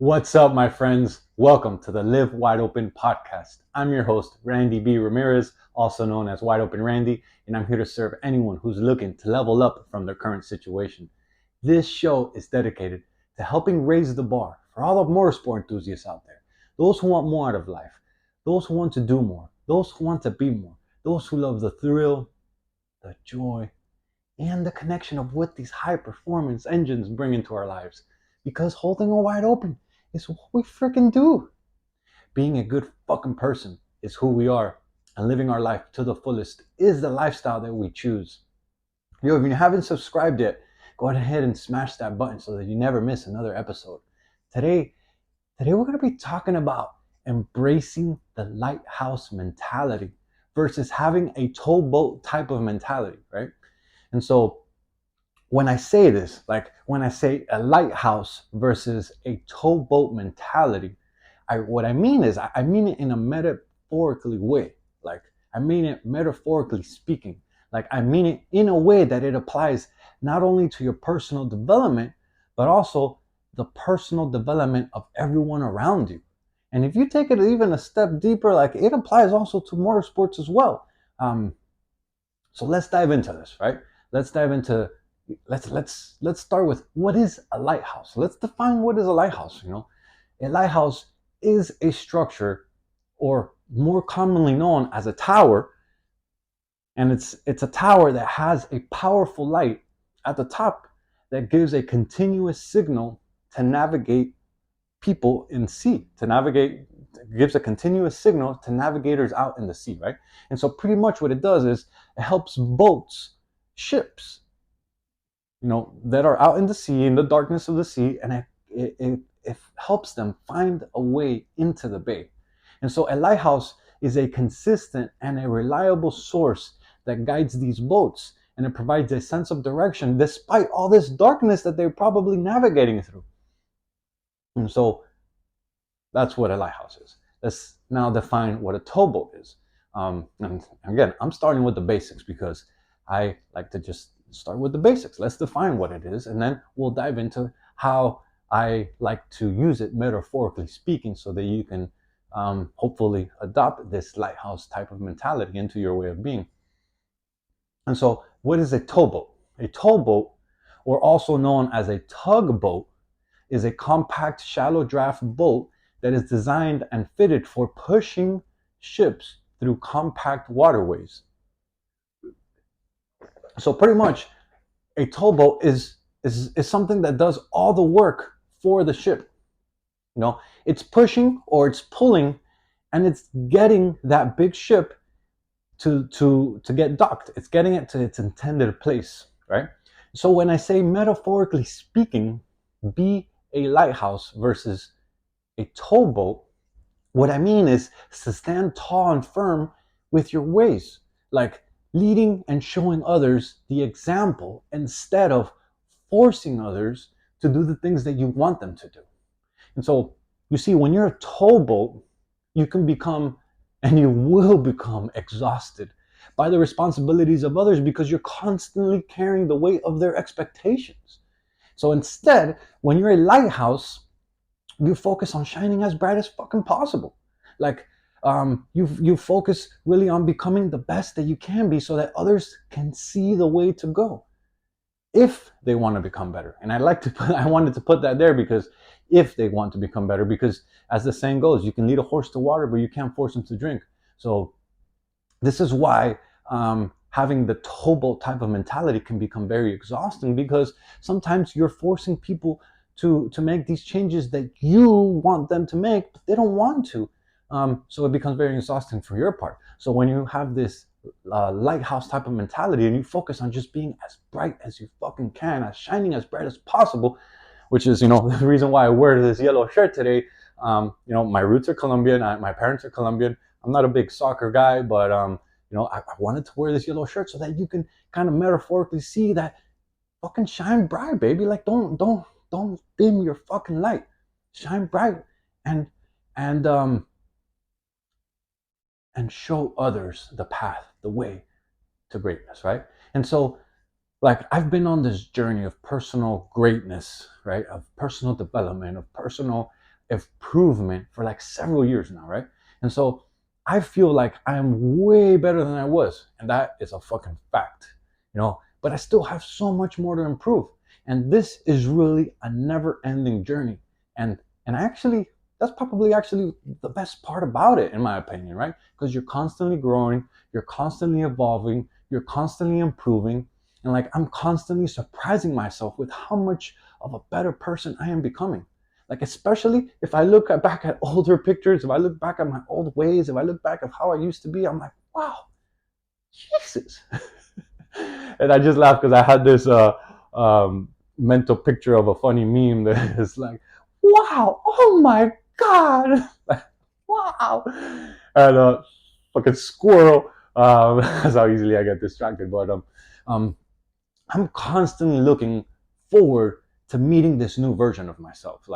What's up, my friends? Welcome to the Live Wide Open podcast. I'm your host, Randy B. Ramirez, also known as Wide Open Randy, and I'm here to serve anyone who's looking to level up from their current situation. This show is dedicated to helping raise the bar for all the motorsport enthusiasts out there, those who want more out of life, those who want to do more, those who want to be more, those who love the thrill, the joy, and the connection of what these high performance engines bring into our lives. Because holding it wide open is what we freaking do. Being a good fucking person is who we are, and living our life to the fullest is the lifestyle that we choose. Yo, if you haven't subscribed yet, go ahead and smash that button so that you never miss another episode. Today, today we're going to be talking about embracing the lighthouse mentality versus having a towboat type of mentality, right? And so when I say this, like when I say a lighthouse versus a towboat mentality, what I mean is I mean it in a metaphorically way. Like I mean it metaphorically speaking. Like I mean it in a way that it applies not only to your personal development, but also the personal development of everyone around you. And if you take it even a step deeper, like it applies also to motorsports as well. So let's dive into this, right? Let's dive into let's start with what is a lighthouse. Let's define what is a lighthouse. A lighthouse is a structure, or more commonly known as a tower, and it's a tower that has a powerful light at the top that gives a continuous signal to navigate people in sea, to navigate, gives a continuous signal to navigators out in the sea, right? And so pretty much what it does is it helps boats, ships, that are out in the sea, in the darkness of the sea, and it helps them find a way into the bay. And so a lighthouse is a consistent and a reliable source that guides these boats, and it provides a sense of direction despite all this darkness that they're probably navigating through. And so that's what a lighthouse is. Let's now define what a towboat is. And again, I'm starting with the basics because I like to just start with the basics. Let's define what it is, and then we'll dive into how I like to use it metaphorically speaking so that you can hopefully adopt this lighthouse type of mentality into your way of being. And so what is a towboat? A towboat, or also known as a tugboat, is a compact, shallow draft boat that is designed and fitted for pushing ships through compact waterways. So pretty much a towboat is something that does all the work for the ship. It's pushing or it's pulling, and it's getting that big ship to get docked. It's getting it to its intended place, right? So when I say metaphorically speaking, be a lighthouse versus a towboat, what I mean is to stand tall and firm with your ways, like leading and showing others the example instead of forcing others to do the things that you want them to do. And so you see, when you're a towboat, you can become, and you will become, exhausted by the responsibilities of others because you're constantly carrying the weight of their expectations. So instead, when you're a lighthouse, you focus on shining as bright as fucking possible. Like you focus really on becoming the best that you can be so that others can see the way to go if they want to become better. And I wanted to put that there because if they want to become better, because as the saying goes, you can lead a horse to water, but you can't force him to drink. So this is why having the towboat type of mentality can become very exhausting, because sometimes you're forcing people to make these changes that you want them to make, but they don't want to. So it becomes very exhausting for your part. So when you have this lighthouse type of mentality and you focus on just being as bright as you fucking can, as shining as bright as possible, which is, the reason why I wear this yellow shirt today. My roots are Colombian. My parents are Colombian. I'm not a big soccer guy, but I wanted to wear this yellow shirt so that you can kind of metaphorically see that fucking shine bright, baby. Like don't dim your fucking light. Shine bright and show others the path, the way to greatness, right? And so, like, I've been on this journey of personal greatness, right? Of personal development, of personal improvement for like several years now, right? And so I feel like I am way better than I was, and that is a fucking fact, but I still have so much more to improve. And this is really a never-ending journey. And actually, that's probably actually the best part about it, in my opinion, right? Because you're constantly growing, you're constantly evolving, you're constantly improving, and like I'm constantly surprising myself with how much of a better person I am becoming. Like, especially if I look back at older pictures, if I look back at my old ways, if I look back at how I used to be, I'm like, wow, Jesus. And I just laughed because I had this mental picture of a funny meme that is like, wow, oh my God, wow. And fucking squirrel. That's how easily I get distracted. But um, I'm constantly looking forward to meeting this new version of myself.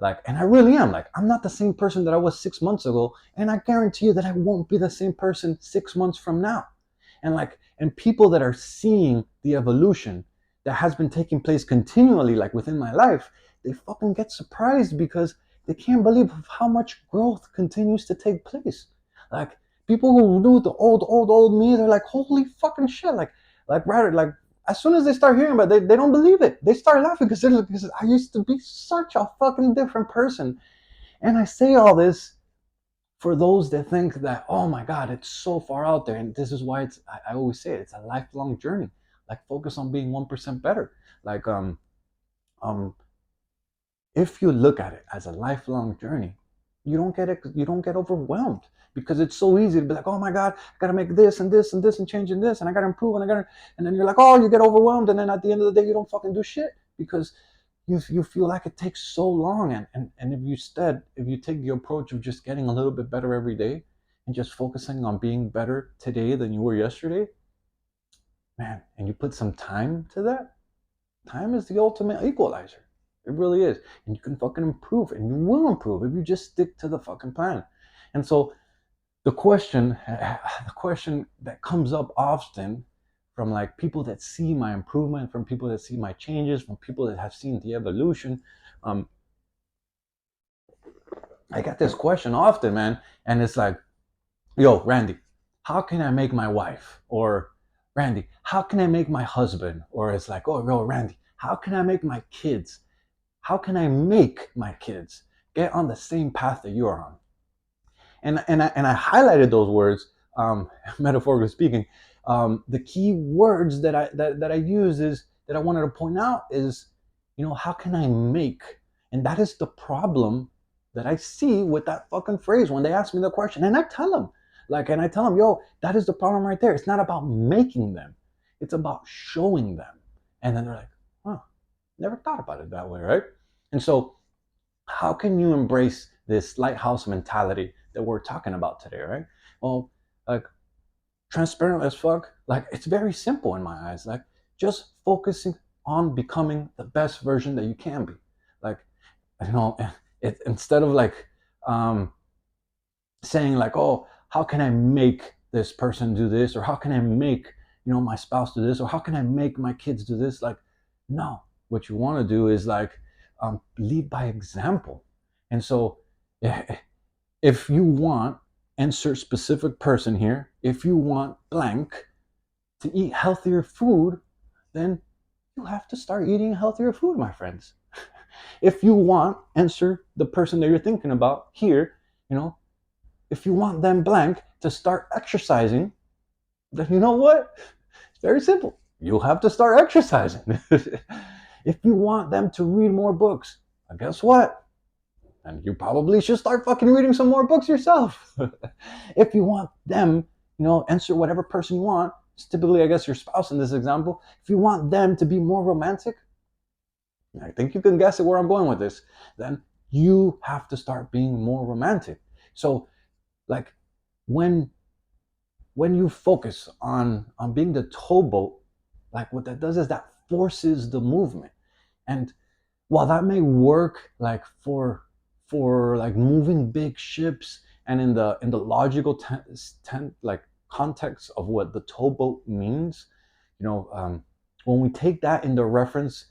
And I really am. Like, I'm not the same person that I was 6 months ago, and I guarantee you that I won't be the same person 6 months from now. And people that are seeing the evolution that has been taking place continually, like within my life, they fucking get surprised because they can't believe how much growth continues to take place. Like, people who knew the old me, they're like, holy fucking shit. Like as soon as they start hearing about it, they don't believe it. They start laughing because I used to be such a fucking different person. And I say all this for those that think that, oh my God, it's so far out there. And this is why I always say it's a lifelong journey. Like, focus on being 1% better. Like, um, if you look at it as a lifelong journey, you don't get overwhelmed, because it's so easy to be like, oh my God, I gotta make this and this and this and changing this, and I gotta improve, and then you're like, oh, you get overwhelmed, and then at the end of the day, you don't fucking do shit because you feel like it takes so long. And if you take the approach of just getting a little bit better every day and just focusing on being better today than you were yesterday, man, and you put some time to that, time is the ultimate equalizer. It really is. And you can fucking improve, and you will improve if you just stick to the fucking plan. And so the question that comes up often from like people that see my improvement, from people that see my changes, from people that have seen the evolution, I get this question often, man, and it's like, yo, Randy, how can I make my wife? Or, Randy, how can I make my husband? Or it's like, oh, yo, Randy, how can I make my kids? How can I make my kids get on the same path that you're on? And I highlighted those words, metaphorically speaking. The key words that I use is that I wanted to point out is, how can I make? And that is the problem that I see with that fucking phrase when they ask me the question. And I tell them, yo, that is the problem right there. It's not about making them, it's about showing them. And then they're like, huh, never thought about it that way, right? And so, how can you embrace this lighthouse mentality that we're talking about today, right? Well, like, transparent as fuck, like, it's very simple in my eyes. Like, just focusing on becoming the best version that you can be. Like, instead of like saying like, oh, how can I make this person do this, or how can I make my spouse do this, or how can I make my kids do this? Like, no, what you want to do is like, lead by example. And so, if you want, insert specific person here, if you want blank to eat healthier food, then you have to start eating healthier food, my friends. If you want, answer the person that you're thinking about here, if you want them blank to start exercising, then you know what? It's very simple. You'll have to start exercising. If you want them to read more books, guess what? And you probably should start fucking reading some more books yourself. If you want them, answer whatever person you want. It's typically, I guess, your spouse in this example. If you want them to be more romantic, I think you can guess at where I'm going with this, then you have to start being more romantic. So, like, when you focus on being the towboat, like, what that does is that forces the movement. And while that may work like for like moving big ships, and in the logical like context of what the towboat means, when we take that into reference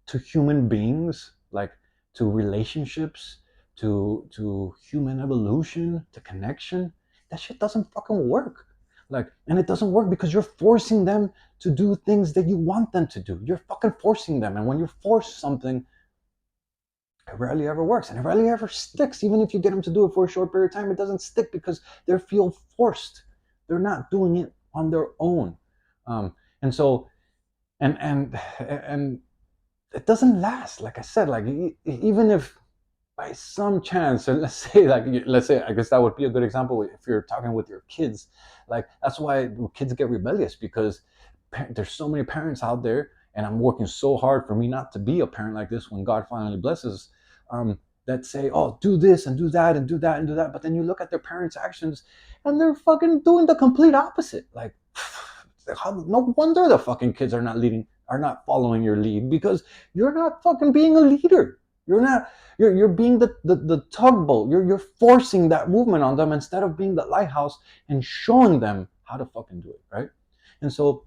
to human beings, like to relationships, to human evolution, to connection. That shit doesn't fucking work. Like, and it doesn't work because you're forcing them to do things that you want them to do. You're fucking forcing them. And when you force something, it rarely ever works, and it rarely ever sticks. Even if you get them to do it for a short period of time, it doesn't stick because they feel forced. They're not doing it on their own. And so, and it doesn't last. Like I said, like even if by some chance, and let's say, I guess that would be a good example if you're talking with your kids. Like, that's why kids get rebellious, because there's so many parents out there, and I'm working so hard for me not to be a parent like this when God finally blesses, that say, oh, do this and do that and do that and do that. But then you look at their parents' actions and they're fucking doing the complete opposite. Like, no wonder the fucking kids are not following your lead, because you're not fucking being a leader. You're being the tugboat. You're forcing that movement on them instead of being the lighthouse and showing them how to fucking do it, right? And so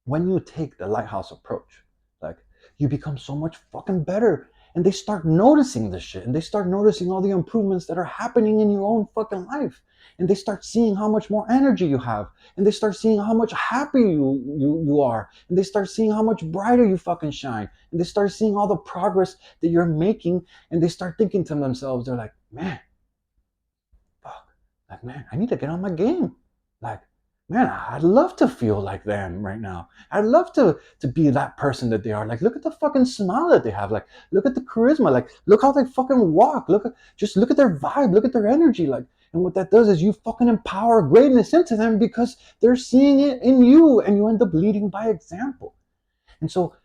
when you take the lighthouse approach, like, you become so much fucking better. And they start noticing this shit, and they start noticing all the improvements that are happening in your own fucking life. And they start seeing how much more energy you have, and they start seeing how much happy you are, and they start seeing how much brighter you fucking shine, and they start seeing all the progress that you're making, and they start thinking to themselves, they're like, man, fuck, like, man, I need to get on my game. Like, man, I'd love to feel like them right now. I'd love to be that person that they are. Like, look at the fucking smile that they have. Like, look at the charisma. Like, look how they fucking walk. Look at their vibe. Look at their energy. Like, and what that does is you fucking empower greatness into them because they're seeing it in you, and you end up leading by example. And so,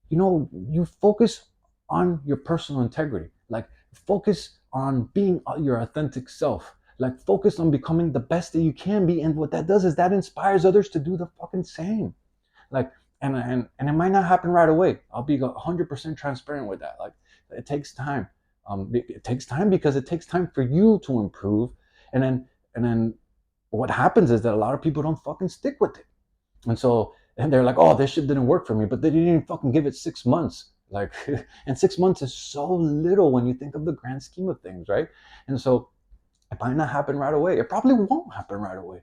you focus on your personal integrity. Like, focus on being your authentic self. Like, focus on becoming the best that you can be. And what that does is that inspires others to do the fucking same. Like, and it might not happen right away. I'll be 100% transparent with that. Like, it takes time. It takes time because it takes time for you to improve. And then what happens is that a lot of people don't fucking stick with it. And they're like, oh, this shit didn't work for me, but they didn't even fucking give it 6 months. Like, and 6 months is so little when you think of the grand scheme of things, right? And so it might not happen right away. It probably won't happen right away.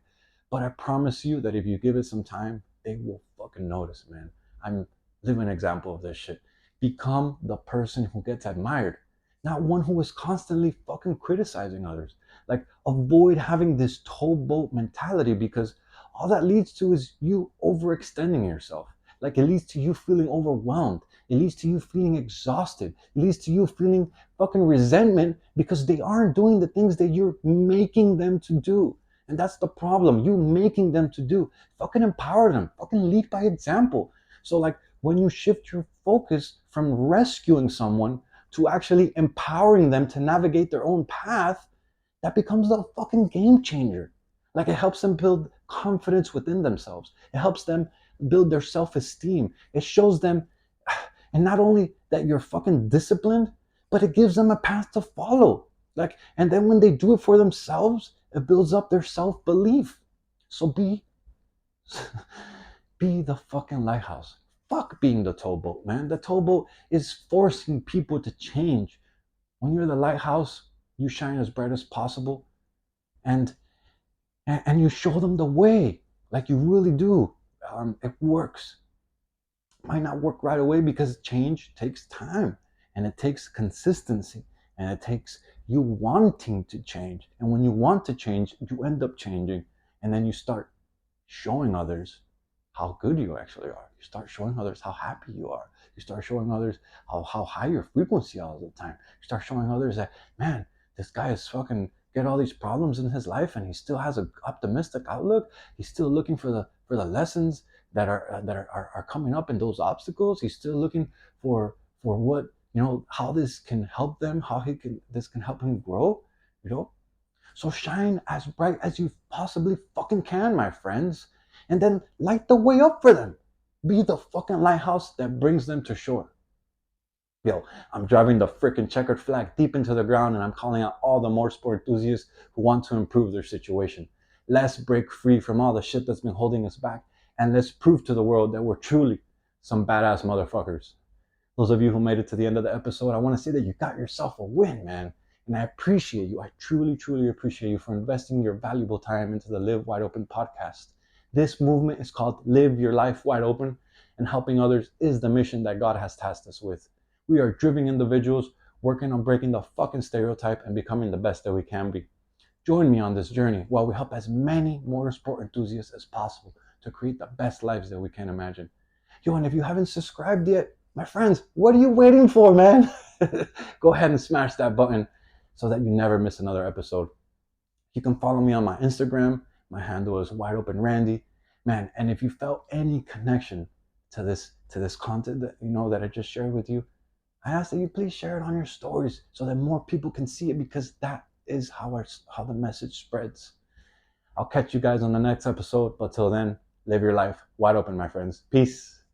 But I promise you that if you give it some time, they will fucking notice, man. I'm living an example of this shit. Become the person who gets admired, not one who is constantly fucking criticizing others. Like, avoid having this towboat mentality, because all that leads to is you overextending yourself. Like, it leads to you feeling overwhelmed. It leads to you feeling exhausted. It leads to you feeling fucking resentment because they aren't doing the things that you're making them to do. And that's the problem. You making them to do. Fucking empower them. Fucking lead by example. So, like, when you shift your focus from rescuing someone to actually empowering them to navigate their own path, that becomes the fucking game changer. Like, it helps them build confidence within themselves. It helps them build their self-esteem. It shows them, and not only that you're fucking disciplined, but it gives them a path to follow. Like, and then when they do it for themselves, it builds up their self-belief. So be the fucking lighthouse. Fuck being the towboat, man. The towboat is forcing people to change. When you're the lighthouse, you shine as bright as possible, and you show them the way. Like, you really do. It works. It might not work right away because change takes time, and it takes consistency, and it takes you wanting to change. And when you want to change, you end up changing, and then you start showing others how good you actually are. You start showing others how happy you are. You start showing others how high your frequency all the time. You start showing others that, man, this guy is fucking get all these problems in his life, and he still has an optimistic outlook. He's still looking for the lessons that are coming up in those obstacles. He's still looking for what, how this can help them, how this can help him grow. So shine as bright as you possibly fucking can, my friends, and then light the way up for them. Be the fucking lighthouse that brings them to shore. Yo, I'm driving the freaking checkered flag deep into the ground, and I'm calling out all the motorsport enthusiasts who want to improve their situation. Let's break free from all the shit that's been holding us back, and let's prove to the world that we're truly some badass motherfuckers. Those of you who made it to the end of the episode, I want to say that you got yourself a win, man. And I appreciate you. I truly, truly appreciate you for investing your valuable time into the Live Wide Open podcast. This movement is called Live Your Life Wide Open, and helping others is the mission that God has tasked us with. We are driven individuals working on breaking the fucking stereotype and becoming the best that we can be. Join me on this journey while we help as many motorsport enthusiasts as possible to create the best lives that we can imagine. Yo, and if you haven't subscribed yet, my friends, what are you waiting for, man? Go ahead and smash that button so that you never miss another episode. You can follow me on my Instagram. My handle is Wide Open Randy. Man, and if you felt any connection to this content that I just shared with you, I ask that you please share it on your stories so that more people can see it, because that is how the message spreads. I'll catch you guys on the next episode, but till then, live your life wide open, my friends. Peace.